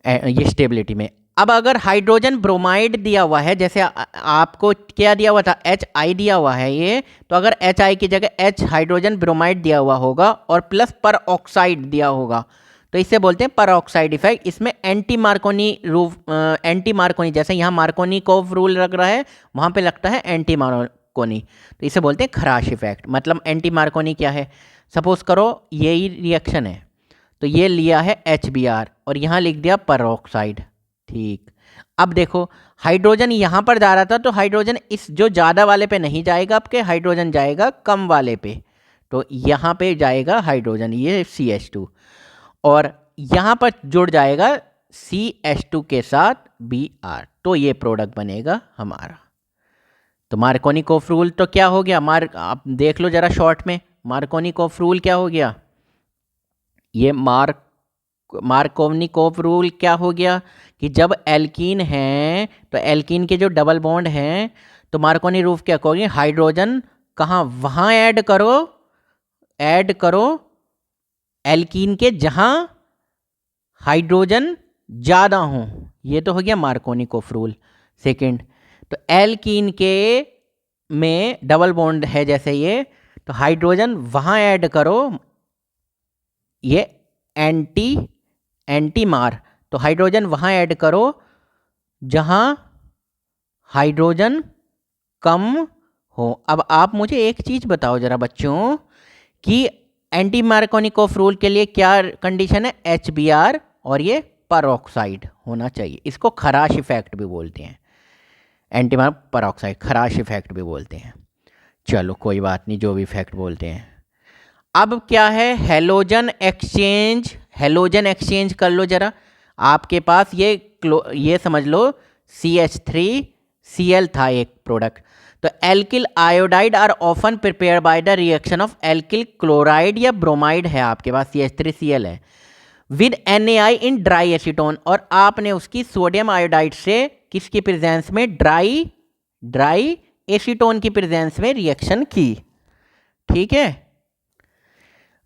ये स्टेबिलिटी में। अब अगर हाइड्रोजन ब्रोमाइड दिया हुआ है, जैसे आपको क्या दिया हुआ था, HI दिया हुआ है ये, तो अगर HI की जगह H हाइड्रोजन ब्रोमाइड दिया हुआ होगा और प्लस पर ऑक्साइड दिया होगा, तो इसे बोलते हैं पर ऑक्साइड इफेक्ट। इसमें एंटी मार्कोनी एंटी मार्कोनी, जैसे यहाँ मार्कोनी कोव रूल लग रहा है, वहाँ पे लगता है एंटी मार्कोनी, तो इसे बोलते हैं खराश इफेक्ट। मतलब एंटी मार्कोनी क्या है, सपोज करो यही रिएक्शन है, तो ये लिया है HBr और यहाँ लिख दिया परऑक्साइड, ठीक। अब देखो, हाइड्रोजन यहाँ पर जा रहा था, तो हाइड्रोजन इस जो ज़्यादा वाले पे नहीं जाएगा, आपके हाइड्रोजन जाएगा कम वाले पे, तो यहाँ पे जाएगा हाइड्रोजन, ये CH2, और यहाँ पर जुड़ जाएगा CH2 के साथ Br, तो ये प्रोडक्ट बनेगा हमारा। तो मार्कोनिकॉफ रूल तो क्या हो गया, आप देख लो जरा शॉर्ट में, मार्कोनिकॉफ रूल क्या हो गया, ये मार्कोनिकॉफ रूल क्या हो गया कि जब एल्कीन है, तो एल्कीन के जो डबल बॉन्ड हैं, तो मार्कोनी रूल क्या कहोगे, हाइड्रोजन कहाँ, वहाँ ऐड करो एल्कीन के जहाँ हाइड्रोजन ज़्यादा हो, ये तो हो गया मार्कोनिकॉफ रूल। सेकंड, तो एल्कीन के में डबल बॉन्ड है जैसे ये, तो हाइड्रोजन वहाँ ऐड करो, ये एंटी मार, तो हाइड्रोजन वहाँ ऐड करो जहाँ हाइड्रोजन कम हो। अब आप मुझे एक चीज़ बताओ जरा बच्चों कि एंटी मार्कोनिकॉफ रूल के लिए क्या कंडीशन है, HBr और ये परऑक्साइड होना चाहिए। इसको खराश इफेक्ट भी बोलते हैं, एंटी मार परऑक्साइड खराश इफेक्ट भी बोलते हैं। चलो कोई बात नहीं, जो भी इफेक्ट बोलते हैं। अब क्या है, हेलोजन एक्सचेंज कर लो जरा। आपके पास ये समझ लो CH3Cl था एक प्रोडक्ट, तो alkyl iodide are often prepare by the reaction of alkyl chloride या ब्रोमाइड है आपके पास, CH3Cl है, with NaI in dry acetone, और आपने उसकी सोडियम आयोडाइड से किसकी प्रेजेंस में, ड्राई एसीटोन की प्रेजेंस में रिएक्शन की, ठीक है,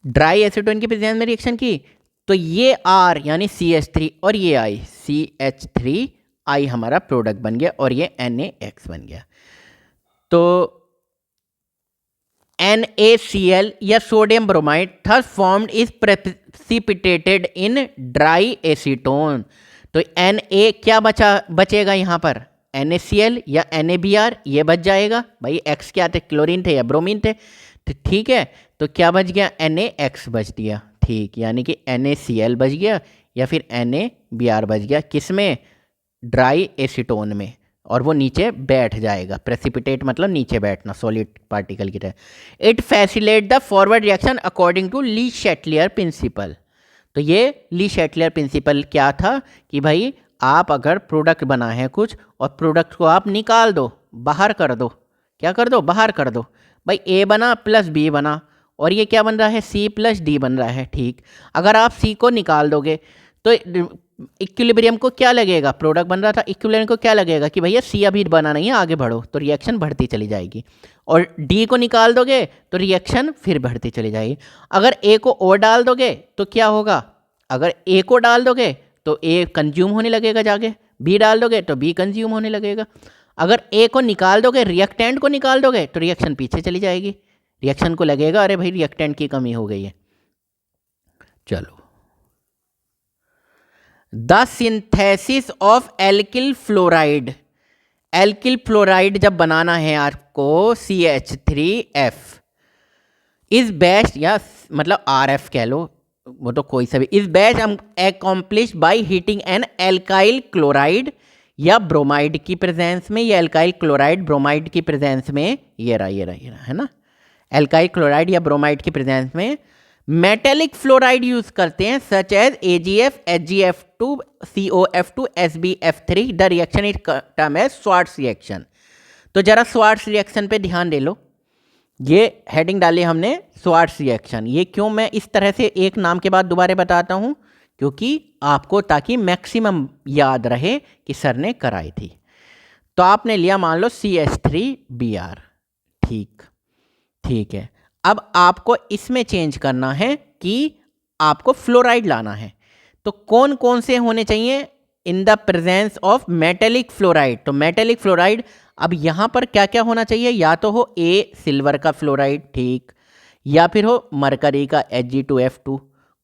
ड्राई एसीटोन की प्रेजेंस में रिएक्शन की। तो ये R यानी CH3 और ये I CH3I हमारा प्रोडक्ट बन गया, और ये NaX बन गया। तो NaCl या sodium bromide thus formed is precipitated in dry acetone. तो Na क्या बचेगा यहाँ पर, NaCl या NaBr, ये बच जाएगा भाई। X क्या थे, क्लोरीन थे या ब्रोमीन थे, तो ठीक है। तो क्या बच गया, NaX बच दिया, ठीक, यानी कि NaCl बच गया या फिर NaBr बच गया, किस में, ड्राई एसीटोन में, और वो नीचे बैठ जाएगा। प्रेसिपिटेट मतलब नीचे बैठना, सॉलिड पार्टिकल की तरह। It facilitate the forward reaction according to Le Chatelier principle. तो ये ली शैटलियर प्रिंसिपल क्या था कि भाई आप अगर प्रोडक्ट बना है कुछ और प्रोडक्ट को आप निकाल दो, बाहर कर दो, क्या कर दो, बाहर कर दो, भाई A बना प्लस B बना और ये क्या बन रहा है, C प्लस D बन रहा है, ठीक। अगर आप C को निकाल दोगे तो इक्विलिब्रियम को क्या लगेगा, प्रोडक्ट बन रहा था, इक्विलिब्रियम को क्या लगेगा कि भैया C अभी बना नहीं है, आगे बढ़ो, तो रिएक्शन बढ़ती चली जाएगी। और D को निकाल दोगे तो रिएक्शन फिर बढ़ती चली जाएगी। अगर A को और डाल दोगे तो क्या होगा, अगर A को डाल दोगे तो A कंज्यूम होने लगेगा जाके, B डाल दोगे तो B कंज्यूम होने लगेगा। अगर A को निकाल दोगे, रिएक्टेंट को निकाल दोगे तो रिएक्शन पीछे चली जाएगी, रिएक्शन को लगेगा अरे भाई रिएक्टेंट की कमी हो गई है। चलो, the synthesis of alkyl fluoride, alkyl fluoride जब बनाना है आपको CH3F इस बेस्ट, या मतलब RF कह लो, वो तो कोई सा भी, is best accomplish by heating an alkyl chloride या ब्रोमाइड की प्रेजेंस में, या एल्काइल क्लोराइड ब्रोमाइड की प्रेजेंस में, ये रहा है ना, एल्काइल क्लोराइड या ब्रोमाइड की प्रेजेंस में मेटेलिक फ्लोराइड यूज करते हैं, such as AgF, HgF2, COF2, SbF3। The reaction is term as Swarts reaction. तो जरा स्वार्ट्स रिएक्शन पे ध्यान दे लो, ये हेडिंग डाली हमने स्वार्ट्स रिएक्शन। ये क्यों मैं इस तरह से एक नाम के बाद दोबारा बताता हूँ, क्योंकि आपको ताकि मैक्सिमम याद रहे कि सर ने कराई थी। तो आपने लिया मान लो CH3Br, ठीक है। अब आपको इसमें चेंज करना है कि आपको फ्लोराइड लाना है, तो कौन कौन से होने चाहिए, इन the presence of metallic fluoride. तो मेटेलिक फ्लोराइड, अब यहाँ पर क्या क्या होना चाहिए, या तो हो A सिल्वर का फ्लोराइड, ठीक, या फिर हो मरकरी का Ag2F2,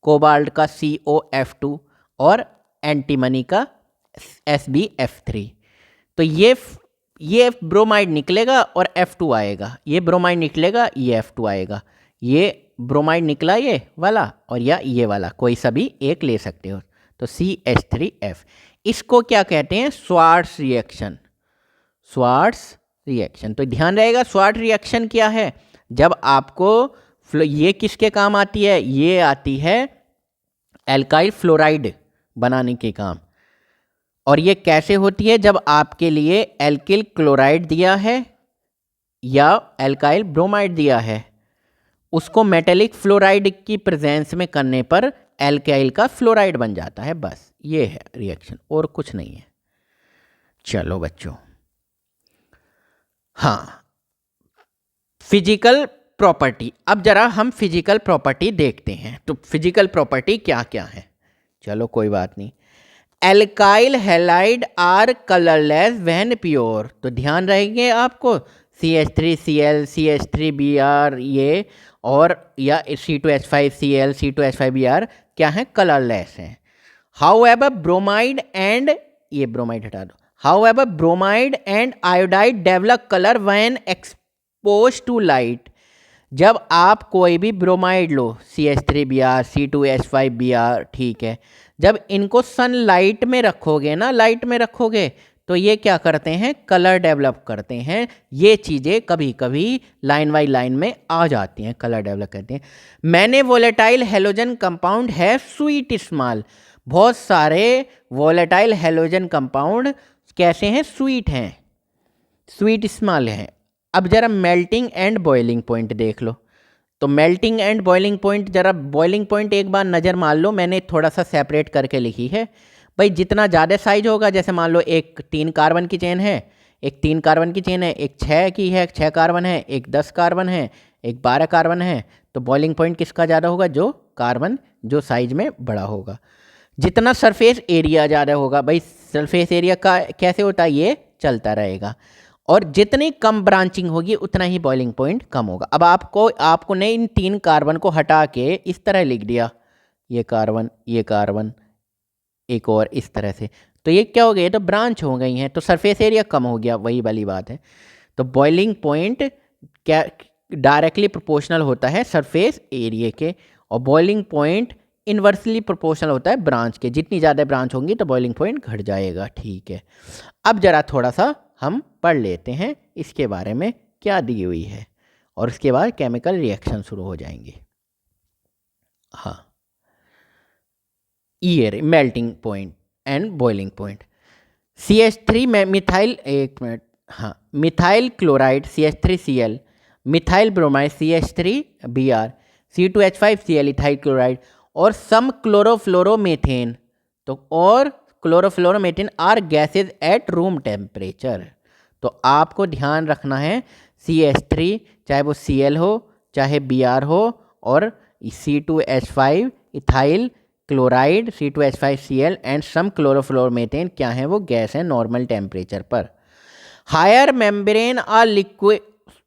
कोबाल्ट का COF2 और एंटीमनी का SbF3। तो ये ब्रोमाइड निकलेगा और F2 आएगा, ये ब्रोमाइड निकलेगा, ये F2 आएगा, ये ब्रोमाइड निकला ये वाला और या ये वाला, कोई सा भी एक ले सकते हो। तो CH3F, इसको क्या कहते हैं, स्वार्ट्स रिएक्शन, स्वार्ट्स रिएक्शन। तो ध्यान रहेगा स्वार्ट्स रिएक्शन क्या है, जब आपको ये किसके काम आती है, ये आती है एल्काइल फ्लोराइड बनाने के काम। और ये कैसे होती है, जब आपके लिए एल्किल क्लोराइड दिया है या एल्काइल ब्रोमाइड दिया है, उसको मेटेलिक फ्लोराइड की प्रेजेंस में करने पर एल्काइल का फ्लोराइड बन जाता है, बस ये है रिएक्शन और कुछ नहीं है। चलो बच्चों, हाँ, फिजिकल प्रॉपर्टी, अब जरा हम फिजिकल प्रॉपर्टी देखते हैं। तो फिजिकल प्रॉपर्टी क्या क्या है, चलो कोई बात नहीं। Alkyl halide are colourless when pure, तो ध्यान रहेंगे आपको CH3Cl, CH3Br ये, और या C2H5Cl, C2H5Br क्या है, कलरलेस हैं। हाउएवर ब्रोमाइड एंड, ये ब्रोमाइड हटा दो, however bromide and iodide develop colour when expose to light. जब आप कोई भी ब्रोमाइड लो, CH3Br, C2H5Br, ठीक है, जब इनको सनलाइट में रखोगे ना, लाइट में रखोगे, तो ये क्या करते हैं, कलर डेवलप करते हैं। ये चीज़ें कभी कभी लाइन बाई लाइन में आ जाती हैं, कलर डेवलप करते हैं। मैंने वोलेटाइल हेलोजन कंपाउंड है स्वीट स्मॉल, बहुत सारे वोलेटाइल हेलोजन कंपाउंड कैसे हैं, स्वीट हैं, स्वीट स्मॉल हैं। अब जरा मेल्टिंग एंड बॉइलिंग पॉइंट देख लो। तो मेल्टिंग एंड बॉइलिंग पॉइंट, जरा बॉइलिंग पॉइंट एक बार नज़र मार लो, मैंने थोड़ा सा सेपरेट करके लिखी है भाई। जितना ज़्यादा साइज होगा, जैसे मान लो एक 3 कार्बन की चेन है, एक 3 कार्बन की चेन है, एक 6 की है, 6 कार्बन है, एक 10 कार्बन है, एक 12 कार्बन है, तो बॉइलिंग पॉइंट किसका ज़्यादा होगा, जो कार्बन जो साइज में बड़ा होगा। जितना सरफेस एरिया ज़्यादा होगा, भाई सरफेस एरिया का कैसे होता है, ये चलता रहेगा। और जितनी कम ब्रांचिंग होगी उतना ही बॉइलिंग पॉइंट कम होगा। अब आपको ने इन 3 कार्बन को हटा के इस तरह लिख दिया, ये कार्बन एक और इस तरह से, तो ये क्या हो गया, तो ब्रांच हो गई हैं, तो सरफेस एरिया कम हो गया, वही वाली बात है। तो बॉइलिंग पॉइंट क्या डायरेक्टली प्रोपोर्शनल होता है सरफेस एरिया के, और बॉइलिंग पॉइंट इन्वर्सली प्रोपोर्शनल होता है ब्रांच के। जितनी ज़्यादा ब्रांच होंगी तो बॉइलिंग पॉइंट घट जाएगा। ठीक है, अब ज़रा थोड़ा सा हम पढ़ लेते हैं इसके बारे में क्या दी हुई है, और उसके बाद केमिकल रिएक्शन शुरू हो जाएंगे। हाँ, ear melting point and boiling point. CH3 में मिथाइल, एक मिनट, हाँ, methyl chloride CH3Cl, methyl bromide CH3Br, C2H5Cl ethyl chloride, और सम क्लोरोफ्लोरोमेथेन, तो और chlorofluoromethane are gases at room temperature. तो आपको ध्यान रखना है CH3 चाहे वो Cl हो चाहे Br हो, और C2H5 ethyl chloride C2H5Cl and some chlorofluoromethane क्या है, वो गैस है नॉर्मल टेम्परेचर पर। Higher membrane are liquid,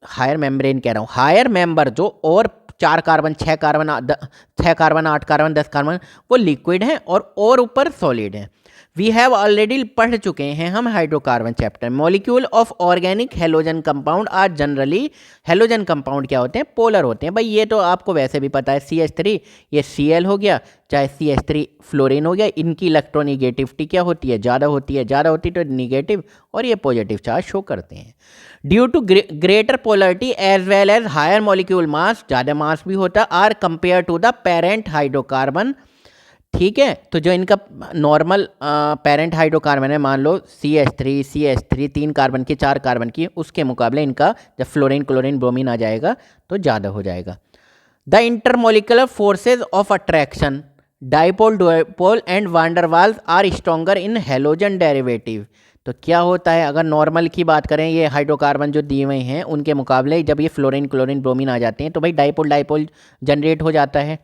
higher membrane कह रहा हूँ, हायर मेंबर जो और 4 carbon 6 carbon 6 carbon 8 carbon 10 carbon वो लिक्विड हैं, और ऊपर सॉलिड हैं। वी हैव ऑलरेडी पढ़ चुके हैं हम hydrocarbon chapter. Molecule of organic halogen compound are generally, halogen compound क्या होते हैं, पोलर होते हैं। भाई ये तो आपको वैसे भी पता है, CH3 ये Cl हो गया, चाहे CH3 फ्लोरीन हो गया, इनकी इलेक्ट्रोनिगेटिविटी क्या होती है, ज़्यादा होती है, ज़्यादा होती तो निगेटिव, और ये पॉजिटिव चार्ज शो करते हैं। Due to greater polarity as well as higher molecule mass, ज़्यादा मास भी होता है, are compare to the parent hydrocarbon. ठीक है, तो जो इनका नॉर्मल पेरेंट हाइड्रोकार्बन है, मान लो CH3 3 कार्बन की 4 कार्बन की, उसके मुकाबले इनका जब फ्लोरीन क्लोरीन ब्रोमीन आ जाएगा तो ज़्यादा हो जाएगा। The intermolecular forces of attraction dipole dipole and van der Waals are stronger in halogen derivative. तो क्या होता है, अगर नॉर्मल की बात करें, ये हाइड्रोकार्बन जो दिए हुए हैं उनके मुकाबले जब ये फ्लोरीन क्लोरीन ब्रोमीन आ जाते हैं तो भाई डाइपोल डाइपोल जनरेट हो जाता है।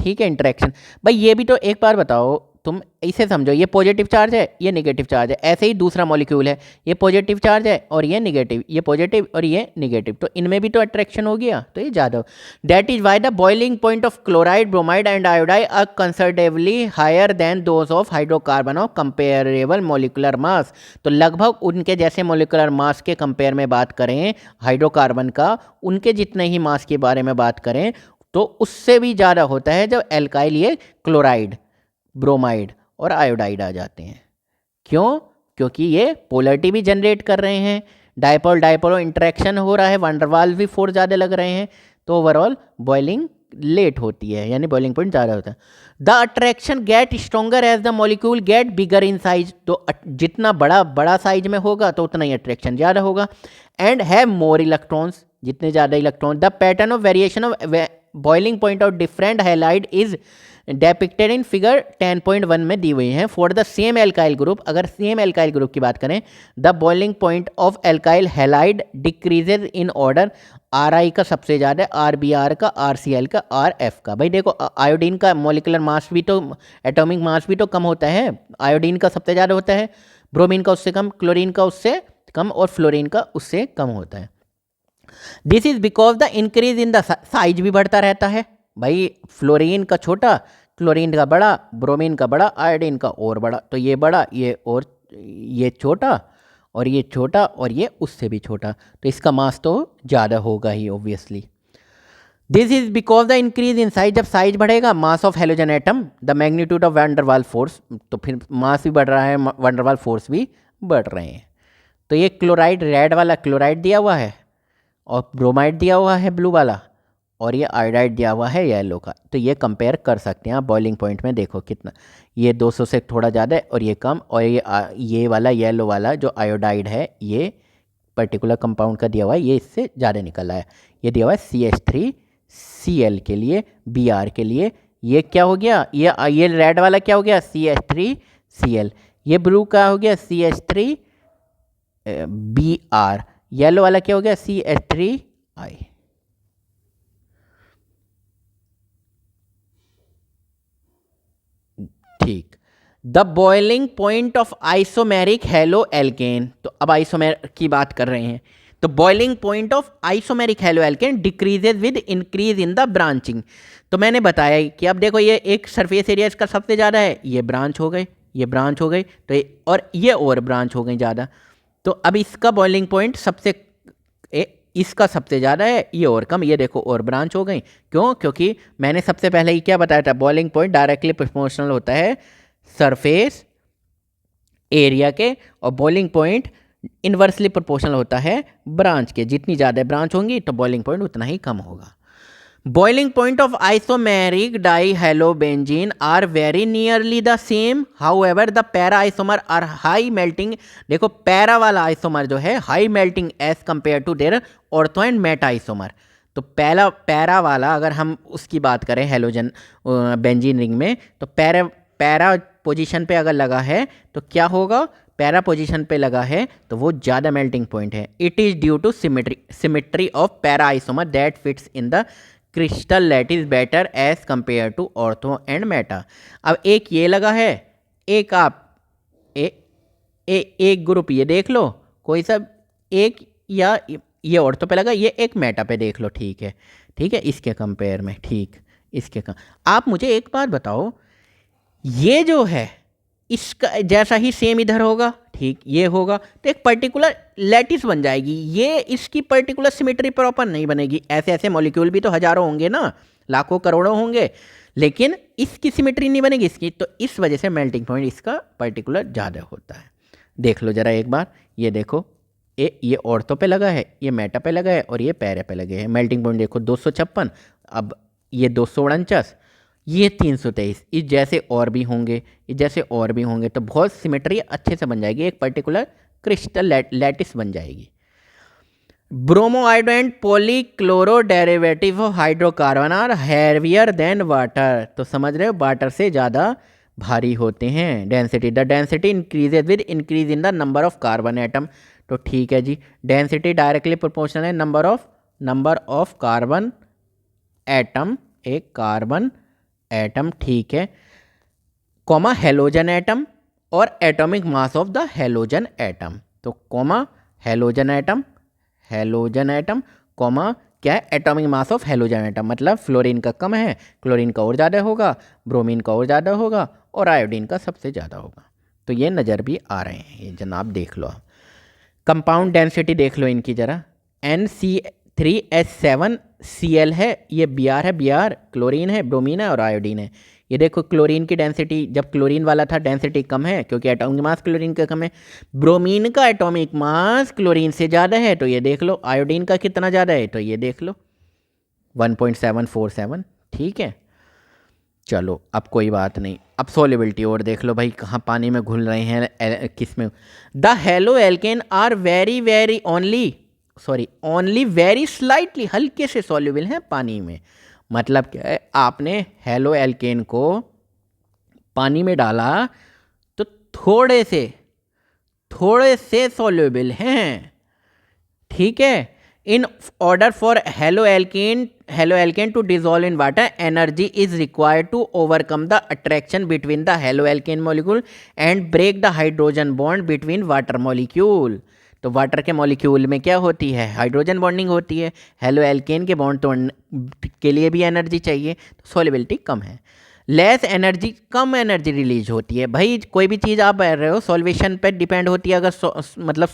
ठीक है, इंटरेक्शन। भाई ये भी तो एक बार बताओ, तुम इसे समझो, ये पॉजिटिव चार्ज है, ये नेगेटिव चार्ज है, ऐसे ही दूसरा मॉलिक्यूल है, ये पॉजिटिव चार्ज है और ये नेगेटिव, ये पॉजिटिव और ये नेगेटिव, तो इनमें भी तो अट्रैक्शन हो गया, तो ये ज़्यादा। That is why the boiling point of chloride bromide and iodide are considerably higher than those of hydrocarbon of comparable molecular mass. तो लगभग उनके जैसे मोलिकुलर मास के कंपेयर में बात करें हाइड्रोकार्बन का, उनके जितने ही मास के बारे में बात करें तो उससे भी ज़्यादा होता है जब एल्काइल, ये क्लोराइड ब्रोमाइड और आयोडाइड आ जाते हैं। क्यों? क्योंकि ये पोलरिटी भी जनरेट कर रहे हैं, डाइपोल डाइपोल इंटरेक्शन हो रहा है, वांडरवाल्स भी फोर्स ज़्यादा लग रहे हैं, तो ओवरऑल बॉइलिंग लेट होती है, यानी बॉइलिंग पॉइंट ज़्यादा होता है। The attraction get stronger as the molecule get bigger in size. तो जितना बड़ा साइज में होगा तो उतना ही अट्रैक्शन ज़्यादा होगा। एंड हैव मोर इलेक्ट्रॉन्स, जितने ज़्यादा electron. The pattern of variation of boiling point of different halide is डेपिक्टेड in figure 10.1 में दी हुई है। For the same alkyl group, अगर सेम एल्काइल ग्रुप की बात करें, the boiling point of alkyl halide decreases in order. RI का सबसे ज़्यादा, RBr का, RCl का, RF का। भाई देखो, आयोडीन का मोलिकुलर मास भी तो, एटॉमिक मास भी तो कम होता है, आयोडीन का सबसे ज़्यादा होता है, ब्रोमीन का उससे कम, क्लोरीन का उससे कम, और फ्लोरीन का उससे कम होता है। This is because the increase in the size भी बढ़ता रहता है। भाई फ्लोरीन का छोटा, क्लोरीन का बड़ा, ब्रोमीन का बड़ा, आयोडीन का और बड़ा, तो ये बड़ा, ये और ये छोटा, और ये छोटा, और ये उससे भी छोटा, तो इसका मास तो ज़्यादा होगा ही obviously. This is because the increase in size, जब साइज बढ़ेगा mass of halogen atom, the magnitude of van der Waal force, तो फिर मास भी बढ़ रहा है, वैंडरवाल फोर्स भी बढ़ रहे हैं। तो ये क्लोराइड, रेड वाला क्लोराइड दिया हुआ है, और ब्रोमाइड दिया हुआ है ब्लू वाला, और ये आयोडाइड दिया हुआ है येलो का। तो ये कंपेयर कर सकते हैं आप बॉइलिंग पॉइंट में, देखो कितना, ये 200 से थोड़ा ज़्यादा है और ये कम, और ये वाला येलो वाला जो आयोडाइड है, ये पर्टिकुलर कंपाउंड का दिया हुआ है, ये इससे ज़्यादा निकल रहा है। ये दिया हुआ है CH3Cl के लिए, Br के लिए, ये क्या हो गया, ये रेड वाला क्या हो गया, CH3Cl, ये ब्लू का हो गया CH3Br, येलो वाला क्या हो गया, CH3I। ठीक, the boiling point of isomeric halo alkane, तो अब आइसोमेर की बात कर रहे हैं, तो boiling point of isomeric halo alkane decreases with increase in the branching. तो मैंने बताया ही कि अब देखो ये एक सरफेस एरिया इसका सबसे ज़्यादा है, ये ब्रांच हो गए, ये ब्रांच हो गई, तो और ये और ब्रांच हो गई ज़्यादा, तो अब इसका बॉइलिंग पॉइंट सबसे इसका सबसे ज़्यादा है, ये और कम, ये देखो और ब्रांच हो गई। क्यों? क्योंकि मैंने सबसे पहले ही क्या बताया था, बॉइलिंग पॉइंट डायरेक्टली प्रोपोर्शनल होता है सरफेस एरिया के, और बॉइलिंग पॉइंट इन्वर्सली प्रोपोर्शनल होता है ब्रांच के। जितनी ज़्यादा ब्रांच होंगी तो बॉइलिंग पॉइंट उतना ही कम होगा। Boiling point of isomeric dihalobenzene are very nearly the same, however the para isomer are high melting. देखो पैरा वाला आइसोमर जो है high melting as compare to their ortho and meta isomer. तो पहला पैरा वाला अगर हम उसकी बात करें हेलोजन बेंजीन रिंग में, तो पैरा पोजीशन पे अगर लगा है तो क्या होगा, पैरा पोजीशन पे लगा है तो वो ज़्यादा मेल्टिंग पॉइंट है। It is due to symmetry of para isomer that fits in the crystal lattice better as compare to ortho and meta. अब एक ये लगा है, एक आप एक ग्रुप ये देख लो कोई सा एक, या ये ऑर्थो पे लगा, ये एक मेटा पे देख लो, ठीक है, ठीक है, इसके कंपेयर में, ठीक, इसके आप मुझे एक बात बताओ, ये जो है इसका जैसा ही सेम इधर होगा, ठीक, ये होगा, तो एक पर्टिकुलर लैटिस बन जाएगी, ये इसकी पर्टिकुलर सिमेट्री प्रॉपर नहीं बनेगी। ऐसे ऐसे मॉलिक्यूल भी तो हजारों होंगे ना, लाखों करोड़ों होंगे, लेकिन इसकी सिमेट्री नहीं बनेगी इसकी, तो इस वजह से मेल्टिंग पॉइंट इसका पर्टिकुलर ज़्यादा होता है। देख लो ज़रा एक बार, ये देखो ये ऑर्थो पे लगा है, ये मेटा पे लगा है, और ये पैरा पे लगे हैं। मेल्टिंग पॉइंट देखो 256, अब ये 249, ये 323, इस जैसे और भी होंगे, इस जैसे और भी होंगे, तो बहुत सिमेट्री अच्छे से बन जाएगी, एक पर्टिकुलर क्रिस्टल लैटिस बन जाएगी। Bromo iodo and polychloro derivative of hydrocarbon are heavier than water, तो समझ रहे हो वाटर से ज़्यादा भारी होते हैं। Density, the density increases with increase in the number of carbon atom, तो ठीक है जी, डेंसिटी डायरेक्टली प्रोपोर्शनल है नंबर ऑफ कार्बन एटम, एक कार्बन एटम, ठीक है, कॉमा हेलोजन एटम और atomic mass of the halogen atom, तो कॉमा हेलोजन एटम कॉमा क्या है, atomic mass of halogen atom, मतलब फ्लोरीन का कम है, क्लोरीन का और ज़्यादा होगा, ब्रोमीन का और ज़्यादा होगा, और आयोडीन का सबसे ज़्यादा होगा। तो ये नज़र भी आ रहे हैं, ये जनाब देख लो आप। कंपाउंड डेंसिटी देख लो इनकी ज़रा, NC3H7Cl है, ये Br है, Br क्लोरीन है, ब्रोमीन है और आयोडीन है। ये देखो क्लोरीन की डेंसिटी, जब क्लोरीन वाला था डेंसिटी कम है क्योंकि एटॉमिक मास क्लोरीन का कम है, ब्रोमीन का एटॉमिक मास क्लोरीन से ज़्यादा है, तो ये देख लो आयोडीन का कितना ज़्यादा है, तो ये देख लो 1.747, ठीक है। चलो अब कोई बात नहीं, अब सॉल्युबिलिटी और देख लो भाई, कहाँ पानी में घुल रहे हैं, किस में। The halo alkane are very only very slightly, हल्के से सॉल्युबल हैं पानी में। मतलब क्या है, आपने हेलो एल्केन को पानी में डाला तो थोड़े से सॉल्युबल हैं, ठीक है। In order for halo alkane to dissolve in water, energy is required to overcome the attraction between the halo alkane molecule and break the hydrogen bond between water molecule. तो वाटर के molecule में क्या होती है, hydrogen bonding होती है, halo alkane के bond तोड़ने के लिए भी एनर्जी चाहिए, तो सॉल्युबिलिटी कम है। लेस एनर्जी, कम एनर्जी रिलीज होती है। भाई कोई भी चीज़ आप बह रहे हो सॉल्वेशन पे डिपेंड होती है, अगर मतलब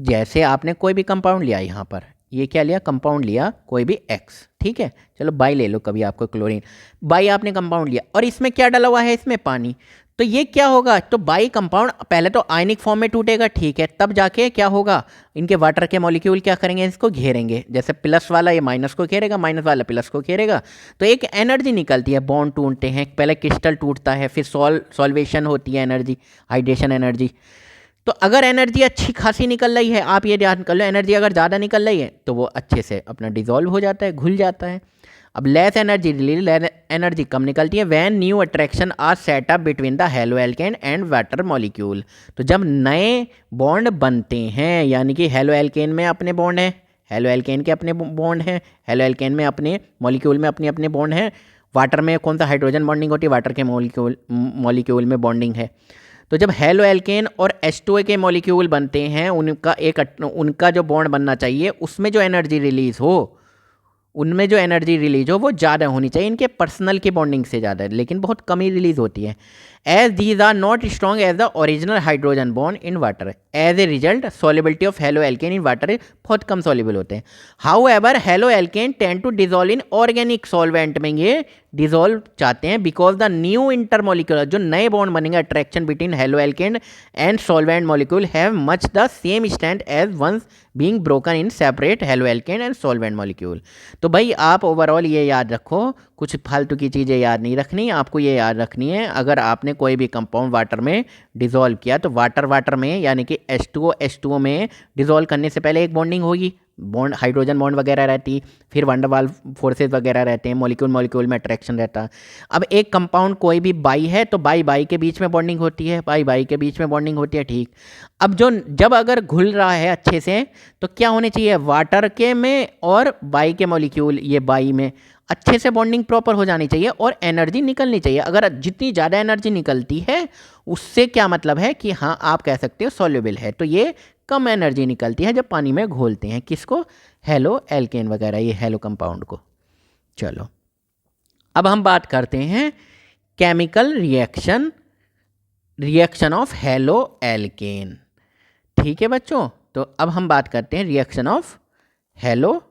जैसे आपने कोई भी कंपाउंड लिया, यहाँ पर ये क्या लिया, कंपाउंड लिया कोई भी एक्स, ठीक है, चलो बाई ले लो कभी आपको क्लोरीन, बाई आपने कंपाउंड लिया और इसमें क्या डाला हुआ है, इसमें पानी, तो ये क्या होगा, तो बाई कंपाउंड पहले तो आयनिक फॉर्म में टूटेगा, ठीक है, तब जाके क्या होगा, इनके वाटर के मॉलिक्यूल क्या करेंगे, इसको घेरेंगे, जैसे प्लस वाला ये माइनस को घेरेगा, माइनस वाला प्लस को घेरेगा, तो एक एनर्जी निकलती है, बॉन्ड टूटते हैं, पहले क्रिस्टल टूटता है, फिर सॉल्वेशन होती है एनर्जी, हाइड्रेशन एनर्जी। तो अगर एनर्जी अच्छी खासी निकल रही है, आप ये ध्यान कर लो, एनर्जी अगर ज़्यादा निकल रही है तो वो अच्छे से अपना डिजोल्व हो जाता है, घुल जाता है। अब लेस एनर्जी कम निकलती है when new attraction are set up between the halo alkane and water molecule. तो जब नए बॉन्ड बनते हैं, यानी कि हेलो एल्केन में अपने बॉन्ड हैं, हेलो एल्केन के अपने बॉन्ड हैं, हेलो एल्केन में अपने मॉलिक्यूल में अपने अपने बॉन्ड हैं, वाटर में कौन सा हाइड्रोजन बॉन्डिंग होती है, वाटर के मॉलिक्यूल में बॉन्डिंग है। तो जब हेलो एल्केन और H2O के मॉलिक्यूल बनते हैं, उनका जो बॉन्ड बनना चाहिए उसमें जो एनर्जी रिलीज हो वो ज़्यादा होनी चाहिए इनके पर्सनल की बॉन्डिंग से ज़्यादा, लेकिन बहुत कम ही रिलीज होती है। As these are not strong as the original hydrogen bond in water, as a result solubility of halo alkane in water बहुत कम सॉल्युबल होते हैं। However halo alkane tend to dissolve in organic solvent में ये dissolve चाहते हैं, because the new intermolecular जो नए बॉन्ड बनेंगे attraction between halo alkane and solvent molecule have much the same strength as ones being broken in separate halo alkane and solvent molecule. तो भाई आप ओवरऑल ये याद रखो, कुछ फालतू की चीज़ें याद नहीं रखनी, आपको ये याद रखनी है अगर आपने कोई भी कंपाउंड वाटर में डिजोल्व किया तो वाटर में यानी कि H2O में डिजोल्व करने से पहले एक बॉन्डिंग होगी, बॉन्ड हाइड्रोजन बॉन्ड वगैरह रहती, फिर वंडर वाल फोर्सेज वगैरह रहते हैं, मॉलिक्यूल में अट्रैक्शन रहता है। अब एक कंपाउंड कोई भी बाई है तो बाई के बीच में बॉन्डिंग होती है, बाई के बीच में बॉन्डिंग होती है, ठीक। अब जब अगर घुल रहा है अच्छे से तो क्या होने चाहिए, वाटर के में और बाई के मॉलिक्यूल ये बाई में अच्छे से बॉन्डिंग प्रॉपर हो जानी चाहिए और एनर्जी निकलनी चाहिए। अगर जितनी ज़्यादा एनर्जी निकलती है उससे क्या मतलब है कि हाँ आप कह सकते हो सॉल्युबल है, तो ये कम एनर्जी निकलती है जब पानी में घोलते हैं, किसको, हेलो एल्केन वगैरह, ये हेलो कंपाउंड को। चलो अब हम बात करते हैं chemical reaction of halo alkene. ठीक है बच्चों, तो अब हम बात करते हैं रिएक्शन ऑफ हेलो